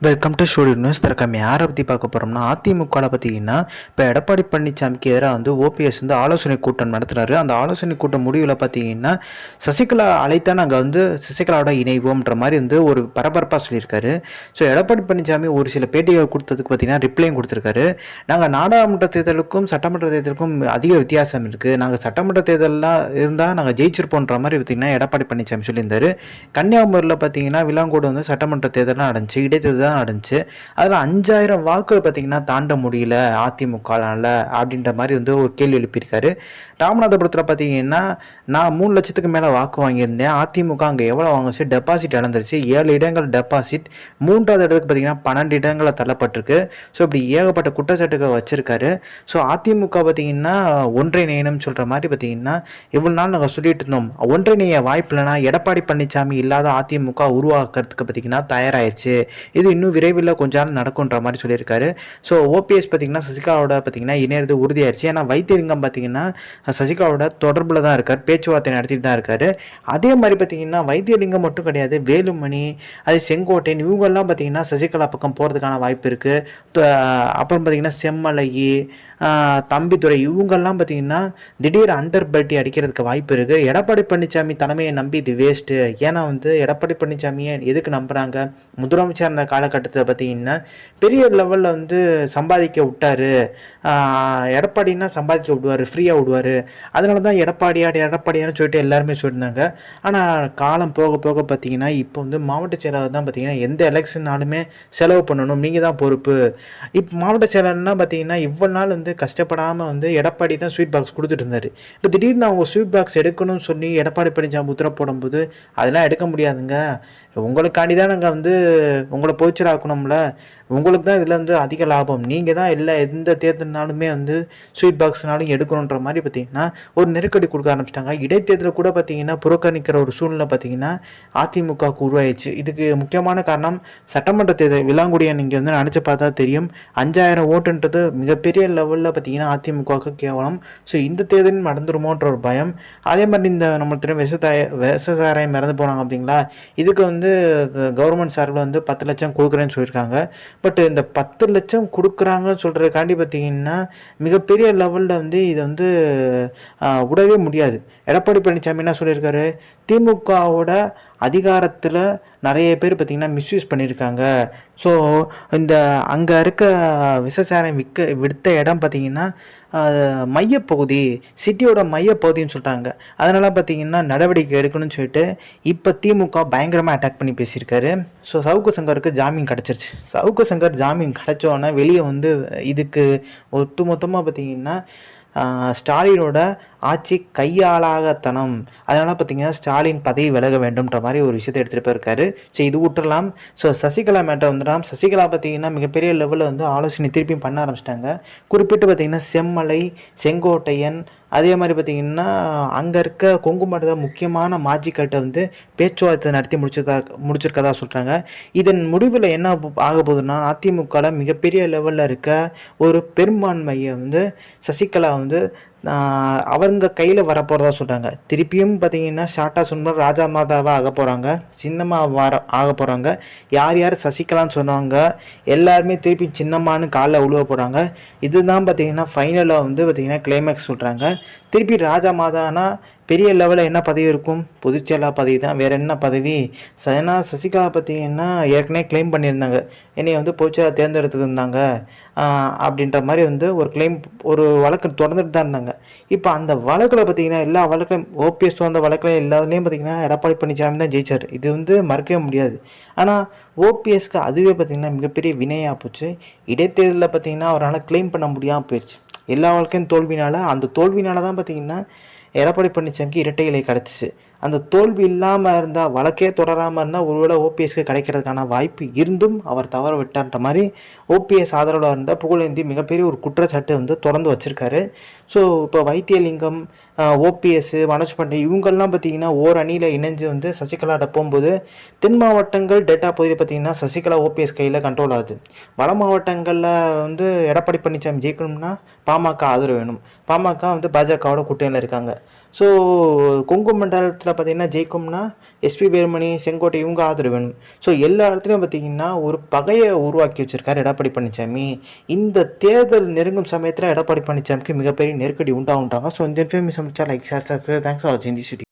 Welcome to studio news. தற்காம யாரை பற்றி பார்க்க போகிறோம்னா, அதிமுகவில் பார்த்தீங்கன்னா இப்போ எடப்பாடி பழனிசாமிக்கு எதிராக வந்து ஓபிஎஸ் வந்து ஆலோசனை கூட்டம் நடத்துகிறாரு. அந்த ஆலோசனை கூட்டம் முடிவில் பார்த்தீங்கன்னா சசிகலா அழைத்தா நாங்கள் வந்து சசிகலாவோட இணைவோம்ன்ற மாதிரி வந்து ஒரு பரபரப்பாக சொல்லியிருக்காரு. ஸோ எடப்பாடி பழனிசாமி ஒரு சில பேட்டிகள் கொடுத்ததுக்கு பார்த்தீங்கன்னா ரிப்ளையும் கொடுத்துருக்காரு. நாங்கள் நாடாளுமன்ற தேர்தலுக்கும் சட்டமன்ற தேர்தலுக்கும் அதிக வித்தியாசம் இருக்குது. நாங்கள் சட்டமன்ற தேர்தலாம் இருந்தால் நாங்கள் ஜெயிச்சிருப்போன்ற மாதிரி பார்த்தீங்கன்னா எடப்பாடி பழனிசாமி சொல்லியிருந்தார். கன்னியாகுமரியில் பார்த்தீங்கன்னா விலாங்கோடு வந்து சட்டமன்ற தேர்தலாம் நடந்துச்சு, இடைத்தேர்தல் தான் நடந்துச்சு. அதில் 5000 வாக்குகள் பார்த்தீங்கன்னா தாண்ட முடியல அதிமுகனால அப்படின்ற மாதிரி வந்து ஒரு கேள்வி எழுப்பியிருக்காரு. ராமநாதபுரத்தில் பார்த்தீங்கன்னா நான் 3 லட்சத்துக்கு மேலே வாக்கு வாங்கியிருந்தேன். அதிமுக அங்கே எவ்வளோ வாங்குச்சு, டெபாசிட் இழந்துருச்சு. 7 இடங்கள் டெபாசிட், 3வது இடத்துக்கு பார்த்தீங்கன்னா 12 இடங்களை தள்ளப்பட்டிருக்கு. ஸோ இப்படி ஏகப்பட்ட குற்றச்சாட்டுகள் வச்சிருக்காரு. ஸோ அதிமுக பார்த்தீங்கன்னா ஒன்றிணையணும்னு சொல்கிற மாதிரி பார்த்தீங்கன்னா இவ்வளோ நாள் நாங்கள் சொல்லிட்டு இருந்தோம். ஒன்றிணைய வாய்ப்பு இல்லைனா எடப்பாடி பழனிசாமி இல்லாத அதிமுக உருவாக்குறதுக்கு பார்த்தீங்கன்னா தயாராகிடுச்சு. இது இன்னும் விரைவில் கொஞ்ச நாள் நடக்கும்ன்ற மாதிரி சொல்லியிருக்காரு. ஸோ ஓபிஎஸ் பார்த்தீங்கன்னா சசிகலாவோட பார்த்தீங்கன்னா இணையது உறுதியாயிருச்சு. ஏன்னா வைத்தியலிங்கம் பார்த்தீங்கன்னா சசிகலாவோட தொடர்பில் தான் இருக்கார், பேச்சுவார்த்தை நடத்திட்டு தான் இருக்காரு. அதே மாதிரி பார்த்தீங்கன்னா வைத்தியலிங்கம் மட்டும் கிடையாது, வேலுமணி, அது செங்கோட்டையன், இவங்கெல்லாம் பார்த்தீங்கன்னா சசிகலா பக்கம் போகிறதுக்கான வாய்ப்பு இருக்குது. அப்புறம் பார்த்தீங்கன்னா செம்மலையி, தம்பிதுரை, இவங்கெல்லாம் பார்த்தீங்கன்னா திடீர் அண்டர் பெல்ட்டி அடிக்கிறதுக்கு வாய்ப்பு இருக்குது. எடப்பாடி பழனிசாமி தலைமையை நம்பி இது வேஸ்ட்டு. ஏன்னா வந்து எடப்பாடி பழனிசாமியை எதுக்கு நம்புகிறாங்க, முதலமைச்சர் இருந்த காலகட்டத்தில் பார்த்தீங்கன்னா பெரிய லெவலில் வந்து சம்பாதிக்க விட்டார். எடப்பாடினா சம்பாதிக்க விடுவார், ஃப்ரீயாக விடுவார். அதனால தான் எடப்பாடியான்னு சொல்லிட்டு எல்லாருமே சொல்லியிருந்தாங்க. ஆனால் காலம் போக போக பார்த்தீங்கன்னா இப்போ வந்து மாவட்ட செயலாளர் தான் பார்த்தீங்கன்னா எந்த எலெக்ஷன்னாலுமே செலவு பண்ணணும், நீங்கள் தான் பொறுப்பு. இப்போ மாவட்ட செயலாளர்னா பார்த்தீங்கன்னா இவ்வளோ நாள் வந்து கஷ்டப்படாமல் வந்து எடப்பாடி தான் ஸ்வீட் பாக்ஸ் கொடுத்துட்டு இருந்தார். இப்போ திடீர்னு அவங்க ஸ்வீட் பாக்ஸ் எடுக்கணும்னு சொல்லி எடப்பாடி பழனிசாமி உத்தரவு போடும்போது அதெல்லாம் எடுக்க முடியாதுங்க, உங்களுக்காண்டி தான் நாங்கள் வந்து உங்களை போய்ச்சராக்கணும்ல, உங்களுக்கு தான் இதில் வந்து அதிக லாபம், நீங்கள் தான் இல்லை எந்த தேர்தல்னாலுமே வந்து ஸ்வீட் பாக்ஸ்னாலும் எடுக்கணுன்ற மாதிரி பார்த்தீங்கன்னா ஒரு நெருக்கடி கொடுக்க ஆரம்பிச்சிட்டாங்க. இடைத்தேர்தலில் கூட பார்த்தீங்கன்னா புறக்கணிக்கிற ஒரு சூழ்நிலை பார்த்தீங்கன்னா அதிமுகவுக்கு உருவாயிடுச்சு. இதுக்கு முக்கியமான காரணம் சட்டமன்ற தேர்தல். விலாங்குடியை நீங்கள் வந்து நினச்சி பார்த்தா தெரியும், 5000 ஓட்டுன்றது மிகப்பெரிய லெவலில் பார்த்தீங்கன்னா அதிமுகவுக்கு கேவலம். ஸோ இந்த தேர்தலும் நடந்துருமோன்ற ஒரு பயம். அதே மாதிரி இந்த நம்மளுக்கு தெரியும் விவசாயம் இறந்து போனாங்க அப்படிங்களா, இதுக்கு வந்து கவர்மெண்ட் சார்பில் வந்து 10 லட்சம் கொடுக்குறேன்னு சொல்லியிருக்காங்க. பட் இந்த 10 லட்சம் கொடுக்குறாங்கன்னு சொல்கிறதுக்காண்டி பார்த்தீங்கன்னா மிகப்பெரிய லெவலில் வந்து இதை வந்து விடவே முடியாது. எடப்பாடி பழனிசாமி என்ன சொல்லியிருக்காரு, திமுகவோட அதிகாரத்தில் நிறைய பேர் பார்த்திங்கன்னா மிஸ்யூஸ் பண்ணியிருக்காங்க. ஸோ இந்த அங்கே இருக்க விசசாரம் விடுத்த இடம் பார்த்திங்கன்னா மையப்பகுதி, சிட்டியோட மையப்பகுதின்னு சொல்லிட்டாங்க. அதனால் பார்த்திங்கன்னா நடவடிக்கை எடுக்கணும்னு சொல்லிட்டு இப்போ திமுக பயங்கரமாக அட்டாக் பண்ணி பேசியிருக்காரு. ஸோ சவுக்கு சங்கருக்கு ஜாமீன் கிடச்சிருச்சு. சவுக்கு சங்கர் ஜாமீன் கிடச்சோன்னே வெளியே வந்து இதுக்கு ஒட்டுமொத்தமாக பார்த்திங்கன்னா ஸ்டாலினோட ஆட்சி கையாளாகத்தனம், அதனால் பார்த்திங்கன்னா ஸ்டாலின் பதவி விலக வேண்டும்ன்ற மாதிரி ஒரு விஷயத்தை எடுத்துகிட்டு போயிருக்காரு. ஸோ இது விட்டுறலாம். ஸோ சசிகலா மேட்டர் வந்துடலாம். சசிகலா பார்த்திங்கன்னா மிகப்பெரிய லெவலில் வந்து ஆலோசனை திருப்பியும் பண்ண ஆரம்பிச்சிட்டாங்க. குறிப்பிட்டு பார்த்திங்கன்னா செம்மலை, செங்கோட்டையன், அதே மாதிரி பார்த்திங்கன்னா அங்கே இருக்க கொங்கு மாவட்டத்தில் முக்கியமான மாஜிக்கட்டை வந்து பேச்சுவார்த்தை நடத்தி முடிச்சிருக்கதா சொல்கிறாங்க. இதன் முடிவில் என்ன ஆக போகுதுன்னா அதிமுகவில் மிகப்பெரிய லெவலில் இருக்க ஒரு பெரும்பான்மையை வந்து சசிகலா வந்து அவங்க கையில் வரப்போகிறதா சொல்கிறாங்க. திருப்பியும் பார்த்தீங்கன்னா ஷார்ட்டாக சொன்னால் ராஜா மாதாவாக ஆக போகிறாங்க, சின்னமாக ஆக போகிறாங்க. யார் யார் சசிகலான்னு சொன்னாங்க எல்லாருமே திருப்பி சின்னம்மான்னு காலில் உழுவ போகிறாங்க. இதுதான் பார்த்தீங்கன்னா ஃபைனலாக வந்து பார்த்திங்கன்னா கிளைமேக்ஸ் சொல்கிறாங்க. திருப்பி ராஜா மாதானா பெரிய லெவலில் என்ன பதவி இருக்கும், பொதுச்செயலாளர் பதவி தான், வேறு என்ன பதவி. ஏன்னா சசிகலா பார்த்தீங்கன்னா ஏற்கனவே கிளைம் பண்ணியிருந்தாங்க, என்னை வந்து பொதுச்செயலாளர் தேர்ந்தெடுத்துருந்தாங்க அப்படின்ற மாதிரி வந்து ஒரு வழக்கு தொடர்ந்துட்டு தான் இருந்தாங்க. இப்போ அந்த வழக்கில் பார்த்திங்கன்னா எல்லா வழக்கிலும் ஓபிஎஸ் வந்த வழக்கில் எல்லாத்துலேயும் பார்த்திங்கன்னா எடப்பாடி பழனிசாமி தான் ஜெயிச்சார். இது வந்து மறக்கவே முடியாது. ஆனால் ஓபிஎஸ்க்கு அதுவே பார்த்திங்கன்னா மிகப்பெரிய வினையாக போச்சு. இடைத்தேர்தலில் பார்த்திங்கன்னா அவரால் கிளைம் பண்ண முடியாமல் போயிடுச்சு. எல்லா வழக்கையும் தோல்வினால், அந்த தோல்வினால தான் பார்த்திங்கன்னா எடப்பாடி பழனிசாமிக்கு இரட்டை இலை கிடச்சிச்சு. அந்த தோல்வி இல்லாமல் இருந்தால், வழக்கே தொடராமல் இருந்தால் ஒருவேளை ஓபிஎஸ்க்கு கிடைக்கிறதுக்கான வாய்ப்பு இருந்தும் அவர் தவற விட்டார்ன்ற மாதிரி ஓபிஎஸ் ஆதரவாக இருந்தால் புகழேந்தி மிகப்பெரிய ஒரு குற்றச்சாட்டு வந்து தொடர்ந்து வச்சுருக்காரு. ஸோ இப்போ வைத்தியலிங்கம், ஓபிஎஸ், மனோஜ் பாண்டே இவங்கெல்லாம் பார்த்திங்கன்னா அணியில் இணைஞ்சு வந்து சசிகலாட்ட போகும்போது தென் மாவட்டங்கள் டேட்டா பகுதியில் பார்த்திங்கன்னா சசிகலா ஓபிஎஸ் கையில் கண்ட்ரோல் ஆகுது. வட மாவட்டங்களில் வந்து எடப்பாடி பழனிசாமி ஜெயிக்கணும்னா பாமக ஆதரவு வேணும். பாமக வந்து பாஜகவோட கூட்டணியில் இருக்காங்க. ஸோ கொங்கு மண்டலத்தில் பார்த்தீங்கன்னா ஜெயிக்கும்னா எஸ்பி வேலுமணி, செங்கோட்டை இவங்க ஆதரவு வேணும். ஸோ எல்லா இடத்துலையும் பார்த்தீங்கன்னா ஒரு பகையை உருவாக்கி வச்சிருக்காரு எடப்பாடி பழனிசாமி. இந்த தேர்தல் நெருங்கும் சமயத்தில் எடப்பாடி பழனிசாமிக்கு மிகப்பெரிய நெருக்கடி உண்டாகுன்றாங்க. ஸோ இந்த information like share subscribe. Thanks for வாட்சிங் திஸ் வீடியோ.